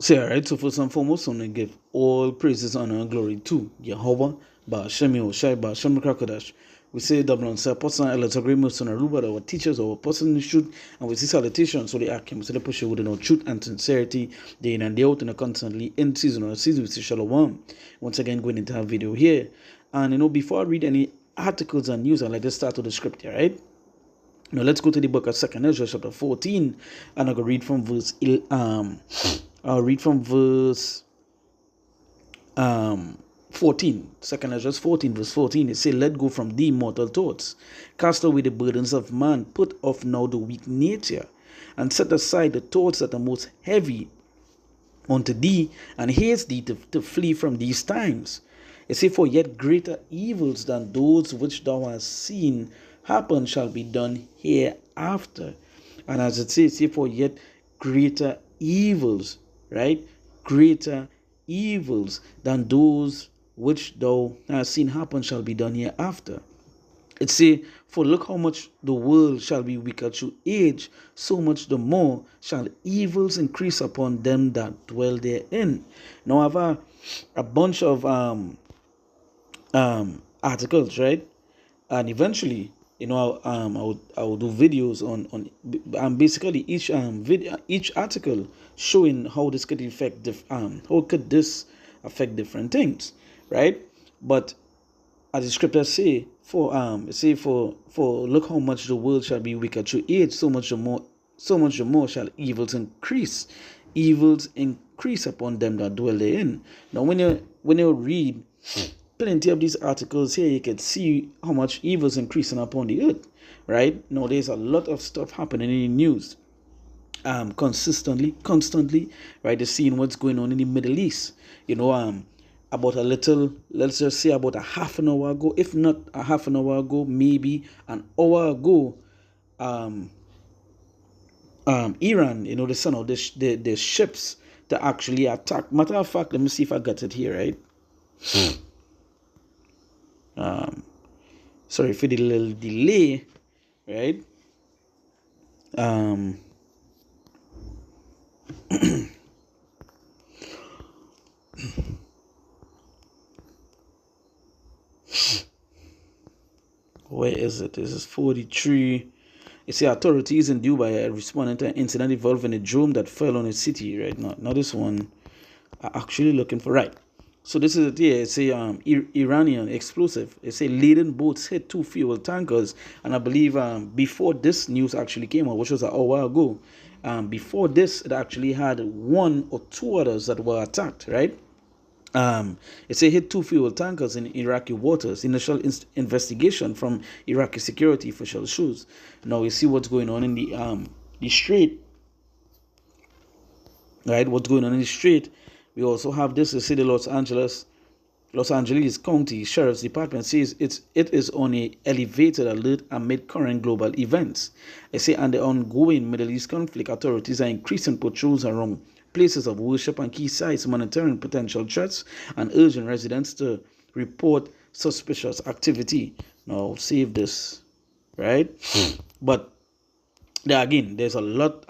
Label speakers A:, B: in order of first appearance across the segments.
A: So, alright, so first and foremost, I'm going to give all praises, honor, and glory to Jehovah, Ba'Shem Yoshai, Ba'Shem Krakodash. We say, double on say, Apostle, Elders, agreements on Aruba, our teachers, our person in the truth, and we see salutations, so they act him, so they push you with no truth and sincerity, day in and day out, and constantly in season or season, we see Shalom. Once again, going into our video here. And, before I read any articles and news, I'd like to start with the script here, right? Now, let's go to the book of 2nd Ezra, chapter 14, and I'm going to read from I'll read from verse 14. 2nd Ezra 14, verse 14. It says, let go from thee mortal thoughts. Cast away the burdens of man. Put off now the weak nature. And set aside the thoughts that are most heavy unto thee, and haste thee to flee from these times. It says, for yet greater evils than those which thou hast seen happen shall be done hereafter. And as it says, for yet greater evils, right? Greater evils than those which thou hast seen happen shall be done hereafter. It say, for look how much the world shall be wicked through age, so much the more shall evils increase upon them that dwell therein. Now I have a bunch of articles, right? And eventually, I will do videos on basically each article showing how this could affect different things, right? But as the scriptures say, for look how much the world shall be wicked through age, so much the more shall evils increase upon them that dwell therein. Now when you read plenty of these articles here, you can see how much evil is increasing upon the earth, right? Now there's a lot of stuff happening in the news constantly, right? They're seeing what's going on in the Middle East, about let's just say about a half an hour ago, if not a half an hour ago, maybe an hour ago, Iran, they sent out the ships to actually attack. Matter of fact, let me see if I got it here, right? Sorry for the little delay, right? Where is it? This is 43. You see, authorities in Dubai are responding to an incident involving a drone that fell on a city, right? Now this one are actually looking for, right? So this is it here. It's a Iranian explosive. It's a laden boats hit 2 fuel tankers, and I believe before this news actually came out, which was an hour ago, before this it actually had 1 or 2 others that were attacked, right? It's a hit 2 fuel tankers in Iraqi waters. Initial investigation from Iraqi security officials shows. Now we see what's going on in the strait, right? What's going on in the strait. We also have this. They say the Los Angeles County Sheriff's Department says it is on a elevated alert amid current global events. They say, and the ongoing Middle East conflict, authorities are increasing patrols around places of worship and key sites, monitoring potential threats and urging residents to report suspicious activity. Now, save this, right? But there again, there's a lot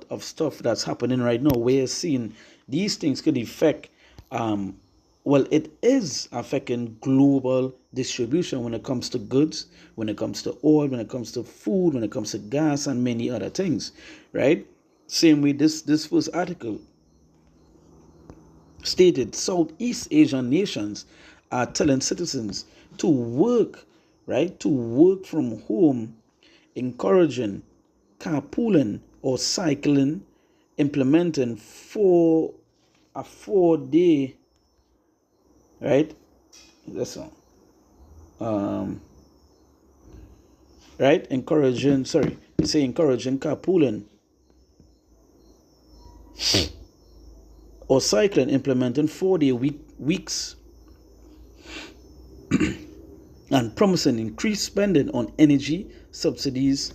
A: of stuff that's happening right now. We're seeing these things could affect, it is affecting global distribution when it comes to goods, when it comes to oil, when it comes to food, when it comes to gas, and many other things, right? Same way, this first article stated Southeast Asian nations are telling citizens to work, right, to work from home, encouraging carpooling or cycling, implementing a 4-day, right? That's right, encouraging carpooling or cycling, implementing 4-day weeks and promising increased spending on energy subsidies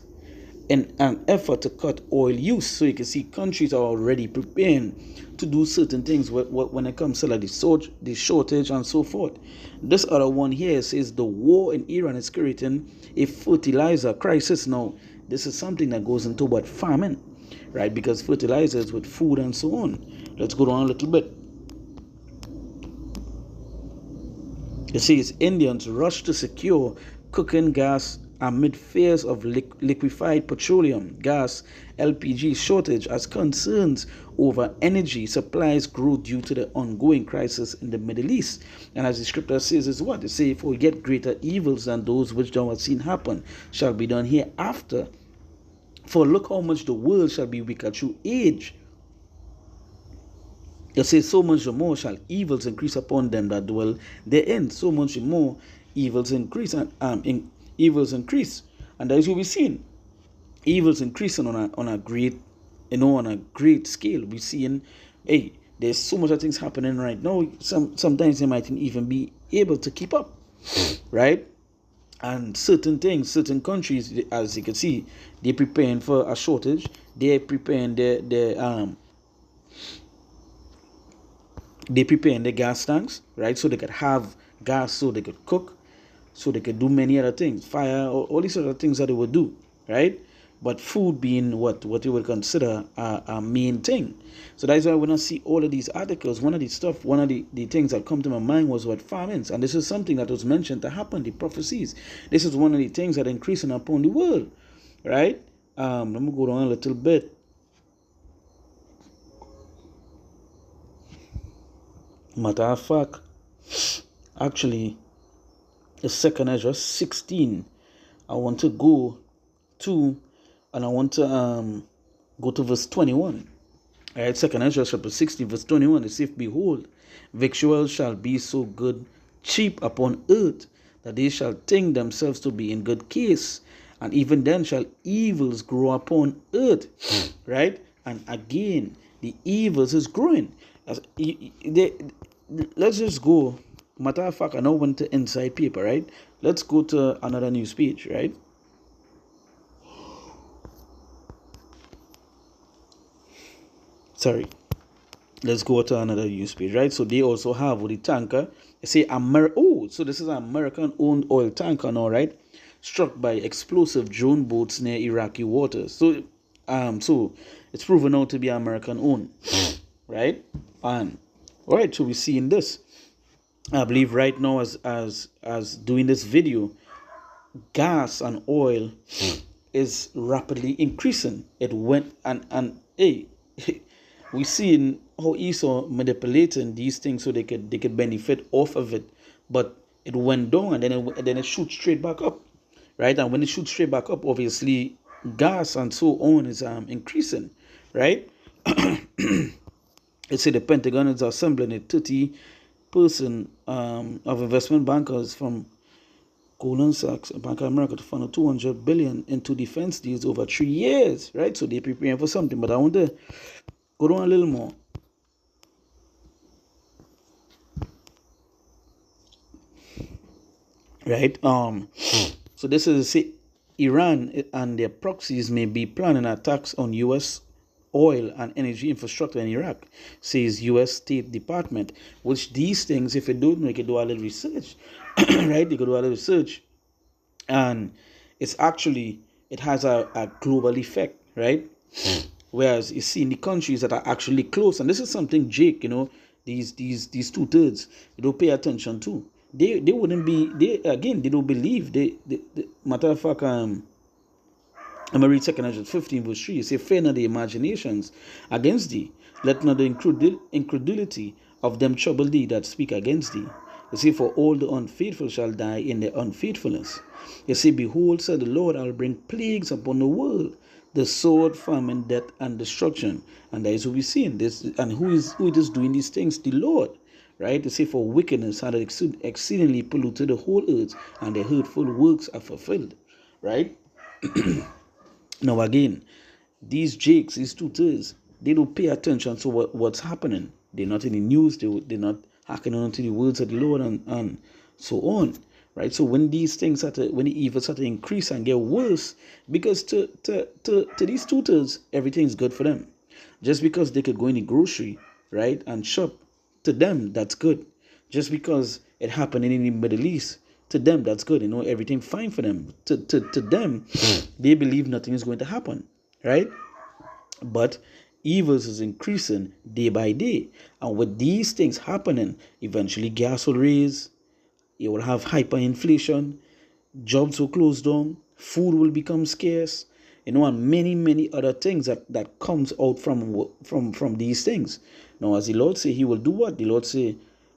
A: in an effort to cut oil use. So you can see countries are already preparing to do certain things when it comes to like the shortage and so forth. This other one here says the war in Iran is creating a fertilizer crisis. Now, this is something that goes into what farming, right? Because fertilizers with food and so on. Let's go down a little bit. It says Indians rush to secure cooking gas amid fears of liquefied petroleum gas LPG shortage as concerns over energy supplies grow due to the ongoing crisis in the Middle East. And as the scripture says, is what? It says, for yet greater evils than those which thou hast seen happen shall be done hereafter. For look how much the world shall be wicked through age. It says, so much the more shall evils increase upon them that dwell therein. So much the more evils increase, and evils increase, and that is what we're seeing. Evils increasing on a great, on a great scale. We're seeing, hey, there's so much of things happening right now. Sometimes they might even be able to keep up, right? And certain things, certain countries, as you can see, they're preparing for a shortage. They're preparing they preparing the gas tanks, right? So they could have gas, so they could cook, so they could do many other things, fire, all these other things that they would do, right? But food being what you would consider a main thing. So that's why when I see all of these articles, one of the things that come to my mind was what famines. And this is something that was mentioned to happen, the prophecies. This is one of the things that are increasing upon the world, right? Let me go down a little bit. Matter of fact, actually, the second Ezra 16, I want to go to, and I want to go to verse 21. All right, second Ezra chapter 16, verse 21. It says, behold, victuals shall be so good, cheap upon earth, that they shall think themselves to be in good case, and even then shall evils grow upon earth. Right? And again, the evils is growing. Let's just go. Matter of fact, I now went to inside paper, right? Let's go to another news page, right? Sorry. Let's go to another news page, right? So they also have with the tanker. They say so this is an American-owned oil tanker now, right? Struck by explosive drone boats near Iraqi waters. So it's proven out to be American-owned, right? And all right, so we're seeing this. I believe right now, as doing this video, gas and oil is rapidly increasing. It went and hey, we seeing how Esau manipulating these things so they could benefit off of it, but it went down and then it shoots straight back up, right? And when it shoots straight back up, obviously gas and so on is increasing, right? It said the Pentagon is assembling a 30-person of investment bankers from Goldman Sachs, Bank of America, to fund $200 billion into defense deals over 3 years, right? So they're preparing for something. But I want to go down a little more. Right? So this is Iran and their proxies may be planning attacks on U.S. oil and energy infrastructure in Iraq, says U.S. State Department. Which these things, if you don't know, you can do a little research, right? You can do a little research, and it has a global effect, right? Whereas you see in the countries that are actually close, and this is something Jake, these 2/3, they don't pay attention to. They wouldn't be, they don't believe. They matter of fact, I'm going to read 2 Ezra 15 verse 3. It says, fear not the imaginations against thee. Let not the incredulity of them trouble thee that speak against thee. You see, for all the unfaithful shall die in their unfaithfulness. You see, behold, said the Lord, I will bring plagues upon the world, the sword, famine, death, and destruction. And that is what we're seeing. This, and who is doing these things? The Lord. Right? They say, for wickedness had exceedingly polluted the whole earth, and their hurtful works are fulfilled. Right? Now again, these jakes, these 2/3, they don't pay attention to what's happening. They're not in the news. They're not hacking on to the words of the Lord and so on. Right? So when these things when the evils start to increase and get worse, because to these 2/3, everything's good for them. Just because they could go in the grocery, right, and shop, to them that's good. Just because it happened in the Middle East, to them that's good. Everything fine for them. To them, they believe nothing is going to happen, right? But evils is increasing day by day. And with these things happening, eventually gas will raise, you will have hyperinflation, jobs will close down, food will become scarce, and many other things that comes out from these things. Now, as the Lord say, He will do what? The Lord say,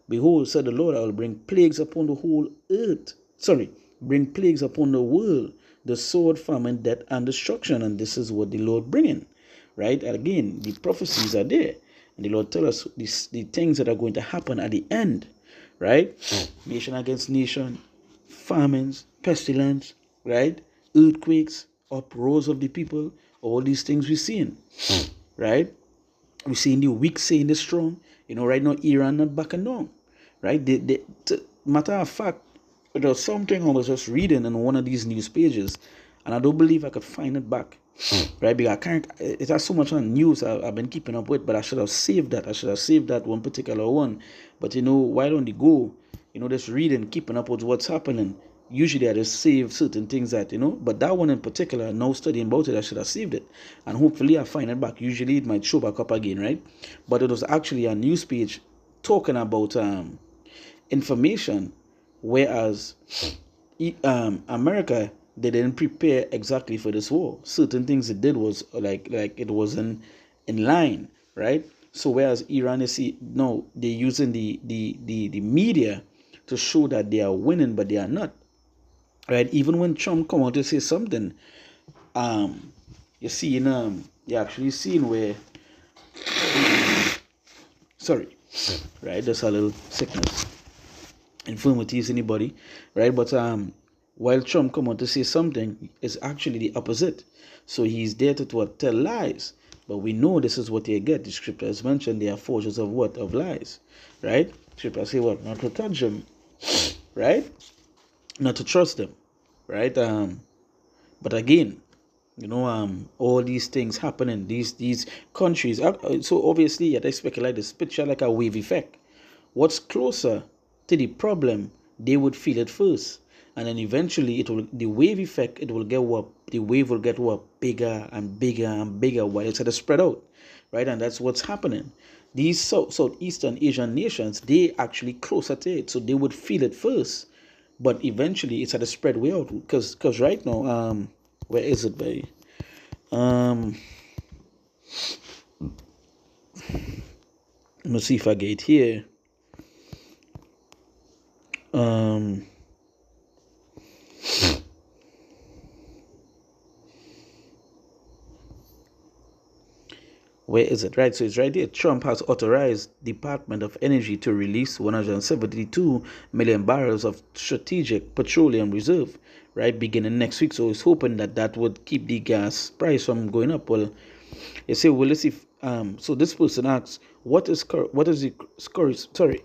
A: "Behold, said the Lord, I will bring plagues upon the whole earth." Sorry, bring plagues upon the world, the sword, famine, death, and destruction. And this is what the Lord bringing, right? And again, the prophecies are there, and the Lord tell us the things that are going to happen at the end, right? Nation against nation, famines, pestilence, right? Earthquakes, uproars of the people, all these things we're seeing, right? We're seeing the weak saying the strong. Right now, Iran not backing down, right? Matter of fact, there was something I was just reading in one of these news pages, and I don't believe I could find it back, right? Because I can't, it has so much on news I've been keeping up with, but I should have saved that. I should have saved that one particular one. But while on the go, just reading, keeping up with what's happening, usually I just save certain things but that one in particular, now studying about it, I should have saved it. And hopefully I find it back. Usually it might show back up again, right? But it was actually a news page talking about information, whereas America, they didn't prepare exactly for this war. Certain things it did was like it wasn't in line, right? So whereas Iran, you see, no, they're using the media to show that they are winning, but they are not, right? Even when Trump come out to say something, you're seeing you're actually seeing where, sorry, right? There's a little sickness, infirmities, anybody, right? But while Trump come out to say something, it's actually the opposite. So he's there to tell lies. But we know this is what they get. The scripture has mentioned they are forgers of what? Of lies, right? Scripture say what? Not to touch them, right? Not to trust them, right? But again, all these things happening, these countries. So obviously, yeah, they speculate this picture like a wave effect. What's closer to the problem, they would feel it first, and then eventually the wave effect. The wave will get bigger and bigger and bigger while it's spread out, right? And that's what's happening. These Southeastern Asian nations, they actually closer to it, so they would feel it first, but eventually it's spread way out. Because right now, where is it, baby? Let me see if I get it here. Where is it? Right, so it's right there. Trump has authorized Department of Energy to release 172 million barrels of strategic petroleum reserve, right, beginning next week. So he's hoping that would keep the gas price from going up. Well, you say, well, let's see. So this person asks, what is the score? Sorry,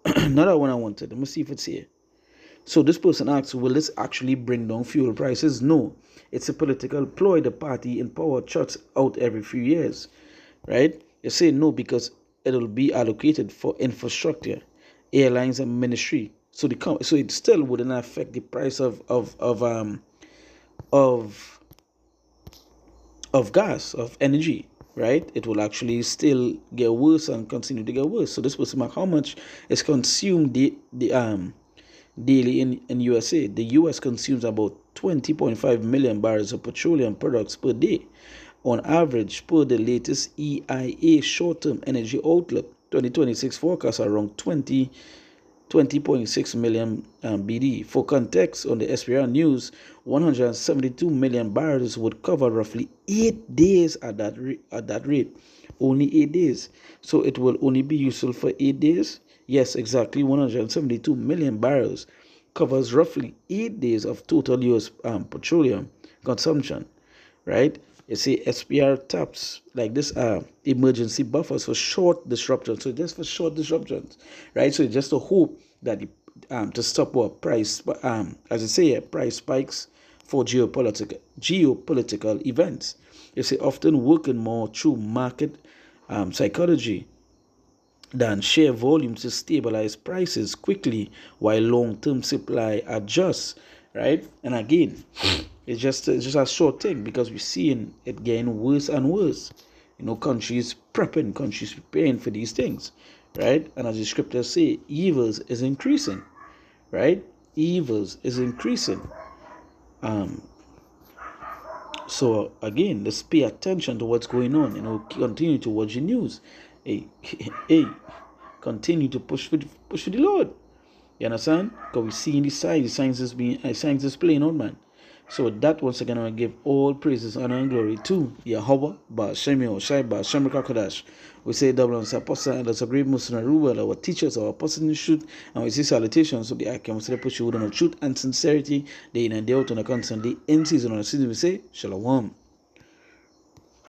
A: another one I wanted. Let me see if it's here. So this person asks, will this actually bring down fuel prices? No, it's a political ploy. The party in power chuts out every few years, right? They say no because it'll be allocated for infrastructure, airlines, and ministry. So it still wouldn't affect the price of gas, of energy, right? It will actually still get worse and continue to get worse. So this was how much is consumed daily in USA. The US consumes about 20.5 million barrels of petroleum products per day on average, per the latest EIA short-term energy outlook. 2026 forecast around 20.6 million BD. For context, on the SPR News, 172 million barrels would cover roughly 8 days at that rate. Only 8 days. So it will only be useful for 8 days? Yes, exactly. 172 million barrels covers roughly 8 days of total US petroleum consumption, right? You see, SPR taps like this emergency buffers for short disruptions. So just for short disruptions, right? So just to hope that to stop what price, as I say, price spikes for geopolitical events. You see, often working more through market psychology than sheer volumes to stabilize prices quickly while long-term supply adjusts, right? And again, it's just a short thing because we're seeing it getting worse and worse, Countries prepping, countries preparing for these things, right? And as the scriptures say, evils is increasing, right? Evils is increasing. So again, let's pay attention to what's going on. Continue to watch the news. Hey, hey, continue to push for the Lord. You understand? Because we see in the signs is playing out, man. So with that, once again, I want to give all praises, honor, and glory to Yahweh, Ba'Shem Yahushai, Ba'Shem Rakadash. We say double on apostle, and that's a great Muslim rule, our teachers, our apostles in the truth, and we say salutations so the Akim, we push you on the truth and sincerity, day in and day out on a constantly in season on a season, we say Shalom.